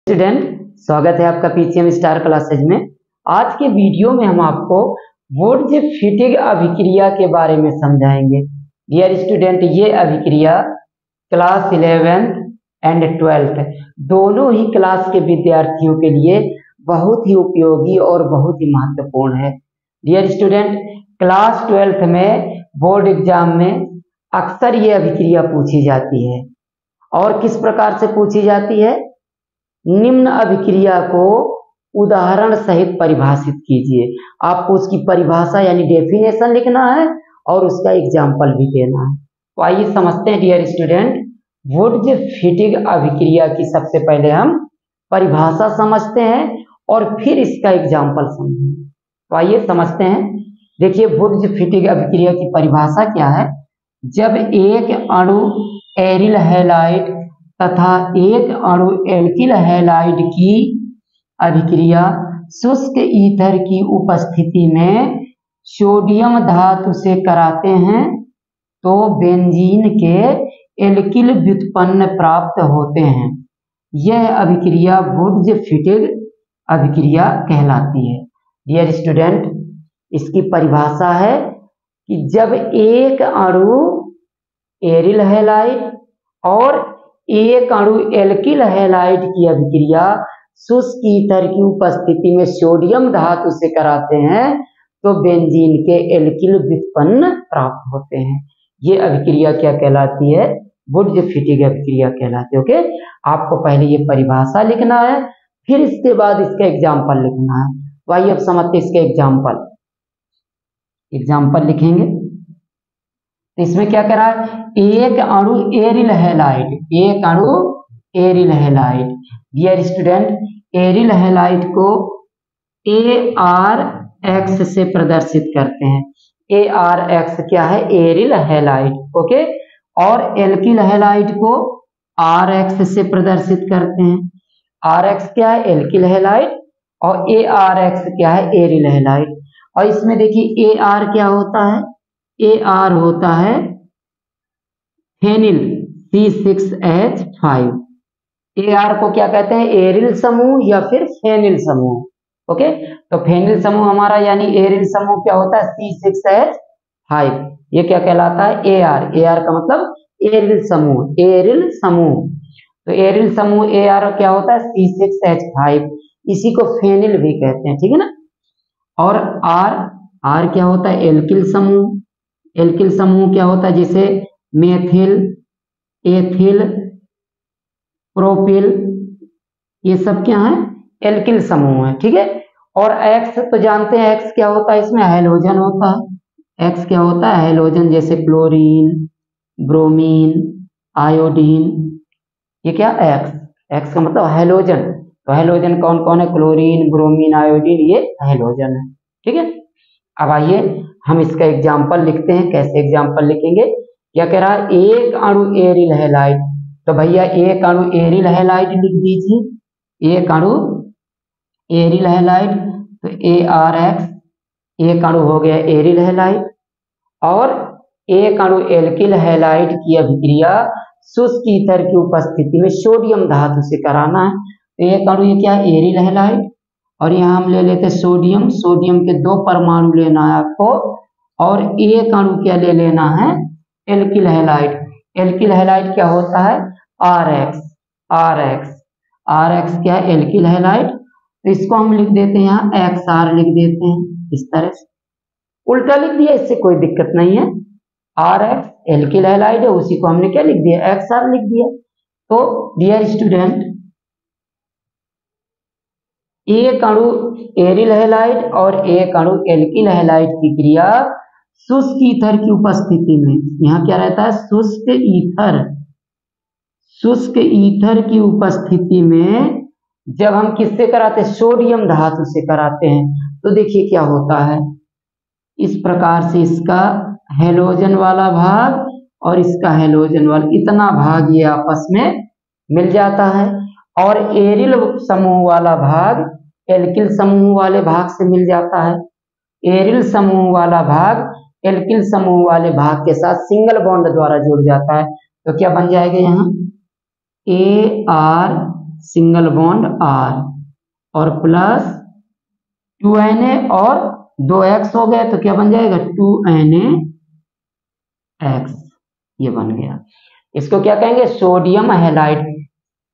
Student, स्वागत है आपका पीसीएम स्टार क्लासेज में। आज के वीडियो में हम आपको वुर्त्ज-फिटिग अभिक्रिया के बारे में समझाएंगे। डियर स्टूडेंट, ये अभिक्रिया क्लास 11th एंड 12th दोनों ही क्लास के विद्यार्थियों के लिए बहुत ही उपयोगी और बहुत ही महत्वपूर्ण है। डियर स्टूडेंट, क्लास 12th में बोर्ड एग्जाम में अक्सर ये अभिक्रिया पूछी जाती है और किस प्रकार से पूछी जाती है। निम्न अभिक्रिया को उदाहरण सहित परिभाषित कीजिए। आपको उसकी परिभाषा यानी डेफिनेशन लिखना है और उसका एग्जाम्पल भी देना है। तो आइए समझते हैं डियर स्टूडेंट, वुर्त्ज-फिटिग अभिक्रिया की सबसे पहले हम परिभाषा समझते हैं और फिर इसका एग्जाम्पल समझेंगे। तो आइए समझते हैं। देखिए, वुर्त्ज-फिटिग अभिक्रिया की परिभाषा क्या है। जब एक अणु एरिल हैलाइड तथा एक अणु एल्किल हैलाइड की अभिक्रिया शुष्क ईथर की उपस्थिति में सोडियम धातु से कराते हैं तो बेंजीन के एल्किल व्युत्पन्न प्राप्त होते हैं। यह अभिक्रिया वुर्त्ज-फिटिग अभिक्रिया कहलाती है। डियर स्टूडेंट, इसकी परिभाषा है कि जब एक अणु एरिल हैलाइड और एक अणु एल्किल हैलाइड की अभिक्रिया शुष्क ईथर की उपस्थिति में सोडियम धातु से कराते हैं तो बेंजीन के एल्किल व्युत्पन्न प्राप्त होते हैं। ये अभिक्रिया क्या कहलाती है? वुर्त्ज-फिटिग अभिक्रिया कहलाती है। ओके, आपको पहले ये परिभाषा लिखना है, फिर इसके बाद इसका एग्जाम्पल लिखना है। तो आइए अब समझते हैं इसके एग्जाम्पल लिखेंगे। इसमें क्या कह रहा है? एक अणु एरिल हैलाइड, एक अणु aryl halide. Dear student, aryl halide को ArX से प्रदर्शित करते हैं। ArX क्या है? Aryl halide. ओके, और एल्किल हैलाइड को Rx से प्रदर्शित करते हैं। Rx क्या है? एल्किल हैलाइड और ArX क्या है? Aryl halide. और इसमें देखिए Ar क्या होता है? Ar होता है फेनिल C6H5। Ar को क्या कहते हैं? एरिल समूह या फिर फेनिल समूह। ओके, तो फेनिल समूह हमारा यानी एरिल समूह क्या होता है? C6H5। ये क्या कहलाता है? Ar। Ar का मतलब एरिल समूह, एरिल समूह। तो एरिल समूह Ar क्या होता है? C6H5। इसी को फेनिल भी कहते हैं, ठीक है ना। और R क्या होता है? एल्किल समूह। एल्किल समूह क्या होता है? जैसे मेथिल, एथिल, प्रोपिल, ये सब क्या है? एल्किल समूह है, ठीक है। और X तो जानते हैं, X क्या होता है? इसमें हैलोजन होता है। X क्या होता है? हैलोजन, जैसे क्लोरीन, ब्रोमीन, आयोडीन, ये क्या? X का मतलब हैलोजन। तो हैलोजन कौन कौन है? क्लोरीन, ब्रोमीन, आयोडीन, ये हैलोजन है, ठीक है। अब आइए हम इसका एग्जाम्पल लिखते हैं। कैसे एग्जाम्पल लिखेंगे? क्या कह रहा है? एक अणु एरिल हैलाइड, तो भैया एक अणु एरिल हैलाइड लिख दीजिए। एक अणु एरिल हैलाइड, तो ArX, एक अणु हो गया एरिल हैलाइड। और एक अणु एल्किल हैलाइड की अभिक्रिया शुष्क ईथर की उपस्थिति में सोडियम धातु से कराना है। तो एक अणु ये क्या है? एरिल हैलाइड, और यहाँ हम ले लेते हैं सोडियम। सोडियम के 2 परमाणु लेना है आपको, और एक अणु क्या ले लेना है? Alkyl halide. एल्किल हैलाइड क्या होता है? Rx क्या है? Alkyl halide. तो इसको हम लिख देते हैं यहाँ XR लिख देते हैं, इस तरह से उल्टा लिख दिया, इससे कोई दिक्कत नहीं है। Rx एल्किल हैलाइड है, उसी को हमने क्या लिख दिया? XR लिख दिया। तो डियर स्टूडेंट, एक अणु एरिल हैलाइड और एक अणु एल्किल हैलाइड की क्रिया शुष्क ईथर की उपस्थिति में, यहाँ क्या रहता है? शुष्क ईथर की उपस्थिति में जब हम किससे कराते हैं? सोडियम धातु से कराते हैं। तो देखिए क्या होता है, इस प्रकार से इसका हैलोजन वाला भाग और इसका हैलोजन वाला, इतना भाग ये आपस में मिल जाता है, और एरिल समूह वाला भाग एल्किल समूह वाले भाग से मिल जाता है। एरिल समूह वाला भाग एल्किल समूह वाले भाग के साथ सिंगल बॉन्ड द्वारा जुड़ जाता है। तो क्या बन जाएगा यहाँ? AR सिंगल बॉन्ड R और प्लस 2Na और 2X हो गया तो क्या बन जाएगा 2NaX, ये बन गया। इसको क्या कहेंगे सोडियम हैलाइड।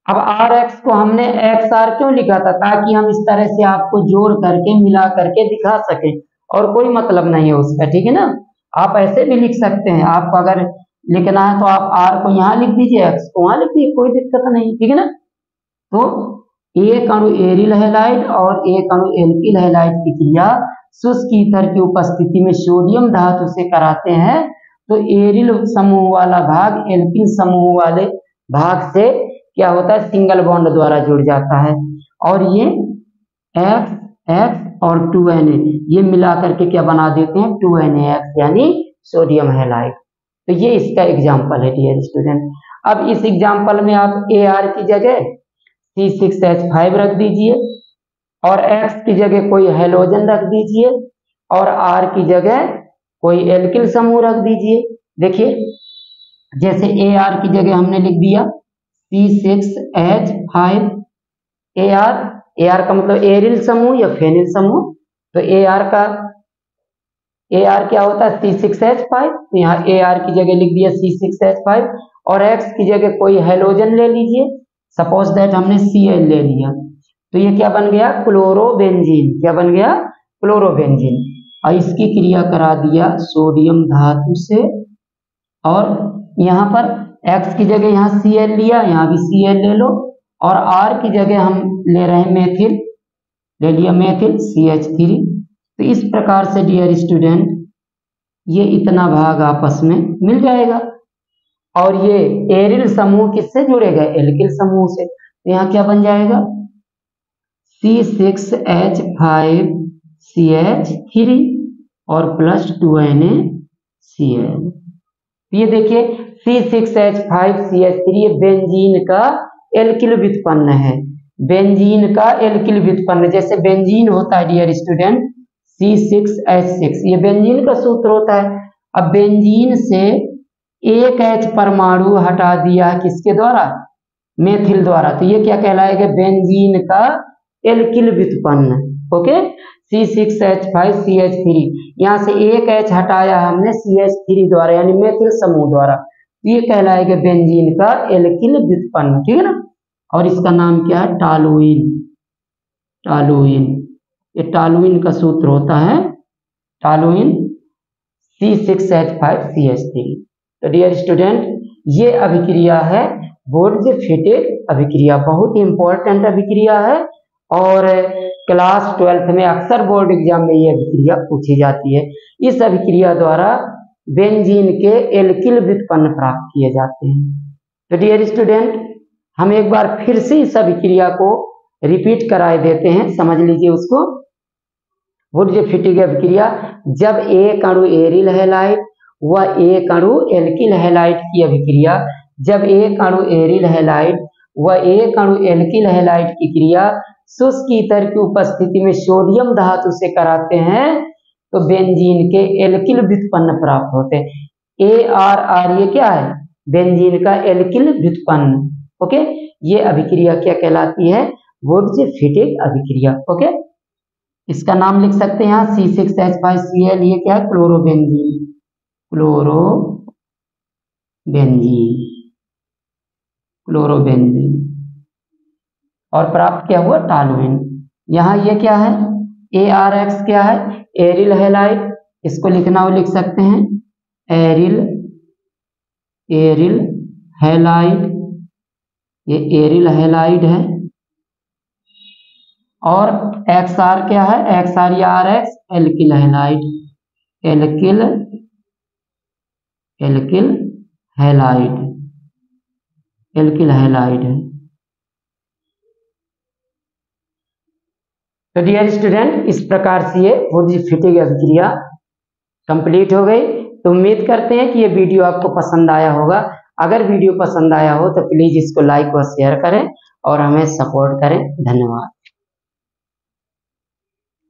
अब RX को हमने XR क्यों लिखा था, ताकि हम इस तरह से आपको जोड़ करके मिला करके दिखा सके, और कोई मतलब नहीं है उसका, ठीक है ना। आप ऐसे भी लिख सकते हैं, आपको अगर लिखना है तो आप R को यहाँ लिख दीजिए, X को वहां लिख दीजिए, कोई दिक्कत नहीं, ठीक है ना। तो एक अणु एरिल हैलाइड और एक अणु एल्किल हैलाइड की क्रिया शुष्क ईथर की उपस्थिति में सोडियम धातु से कराते हैं तो एरिल समूह वाला भाग एल्किल समूह वाले भाग से क्या होता है, सिंगल बॉन्ड द्वारा जुड़ जाता है, और ये X और 2Na ये मिला करके क्या बना देते हैं 2NaX यानी सोडियम हैलाइड। तो ये इसका एग्जाम्पल है डियर स्टूडेंट। अब इस एग्जाम्पल में आप Ar की जगह C6H5 रख दीजिए और X की जगह कोई हेलोजन रख दीजिए और R की जगह कोई एल्किल समूह रख दीजिए। देखिए जैसे Ar की जगह हमने लिख दिया C6H5, Ar का मतलब एरिल समूह या फेनिल समूह, तो Ar क्या होता है C6H5, तो यहाँ Ar की जगह लिख दिया C6H5 और X की जगह कोई हेलोजन ले लीजिए, सपोज दैट हमने Cl ले लिया, तो ये क्या बन गया क्लोरोबेंजीन, क्या बन गया क्लोरोबेंजीन। और इसकी क्रिया करा दिया सोडियम धातु से, और यहाँ पर X की जगह यहाँ Cl लिया, यहाँ भी Cl ले लो, और R की जगह हम ले रहे हैं मेथिल, ले लिया मेथिल CH3। तो इस प्रकार से डियर स्टूडेंट ये इतना भाग आपस में मिल जाएगा, और ये एरिल समूह किससे जुड़ेगा एल्किल समूह से, तो यहाँ क्या बन जाएगा C6H5CH3 और प्लस 2NaCl। ये देखिए C6H5CH3 ये बेंजीन का एल्किल व्युत्पन्न है, बेंजीन का एल्किल व्युत्पन्न, जैसे बेंजीन होता है डियर स्टूडेंट C6H6, ये बेंजीन का सूत्र होता है। अब बेंजीन से एक H परमाणु हटा दिया किसके द्वारा मेथिल द्वारा, तो ये क्या कहलाएगा बेंजीन का एल्किल व्युत्पन्न। ओके C6H5CH3, यहाँ से एक H हटाया हमने CH3 द्वारा यानी मेथिल समूह द्वारा, तो ये कहलाएगा बेंजीन का एल्किल व्युत्पन्न, ठीक है ना। और इसका नाम क्या है टॉलुइन, टॉलुइन, ये टॉलुइन का सूत्र होता है टॉलुइन C6H5CH3। तो डियर स्टूडेंट ये अभिक्रिया है वोल्टज-फिटेड अभिक्रिया, बहुत ही इंपॉर्टेंट अभिक्रिया है, और क्लास 12th में अक्सर बोर्ड एग्जाम में ये अभिक्रिया पूछी जाती है। इस अभिक्रिया द्वारा बेंजीन के एल्किल व्युत्पन्न प्राप्त किए जाते हैं। तो डियर स्टूडेंट हम एक बार फिर से इस अभिक्रिया को रिपीट कराए देते हैं, समझ लीजिए उसको। वुड्ज-फिटिग अभिक्रिया, जब एक अणु एरिल हैलाइड व एक अणु एल्किल हैलाइड की अभिक्रिया, जब एक अणु एरिल हैलाइड व एक अणु एल्किल हैलाइड की क्रिया शुष्क ईथर की उपस्थिति में सोडियम धातु से कराते हैं तो बेंजीन के एल्किल व्युत्पन्न प्राप्त होते हैं। ARR ये क्या है बेंजीन का एल्किल व्युत्पन्न। ओके, ये अभिक्रिया क्या कहलाती है वुड्ज-फिटिग अभिक्रिया। ओके, इसका नाम लिख सकते हैं यहाँ C6H5Cl, ये क्या है क्लोरोबेंजीन, क्लोरोबेंजीन, क्लोरोबेंजीन, और प्राप्त क्या हुआ टॉलुइन। यहाँ ये क्या है ARX क्या है एरिल हैलाइड, इसको लिखना हो लिख सकते हैं एरिल, एरिल हैलाइड, ये एरिल हैलाइड है, और XR क्या है XR या RX alkyl halide, alkyl, alkyl halide, alkyl halide है। तो डियर स्टूडेंट इस प्रकार से ये वुड्ज-फिटिग अभिक्रिया कंप्लीट हो गई। तो उम्मीद करते हैं कि ये वीडियो आपको पसंद आया होगा। अगर वीडियो पसंद आया हो तो प्लीज इसको लाइक और शेयर करें और हमें सपोर्ट करें। धन्यवाद।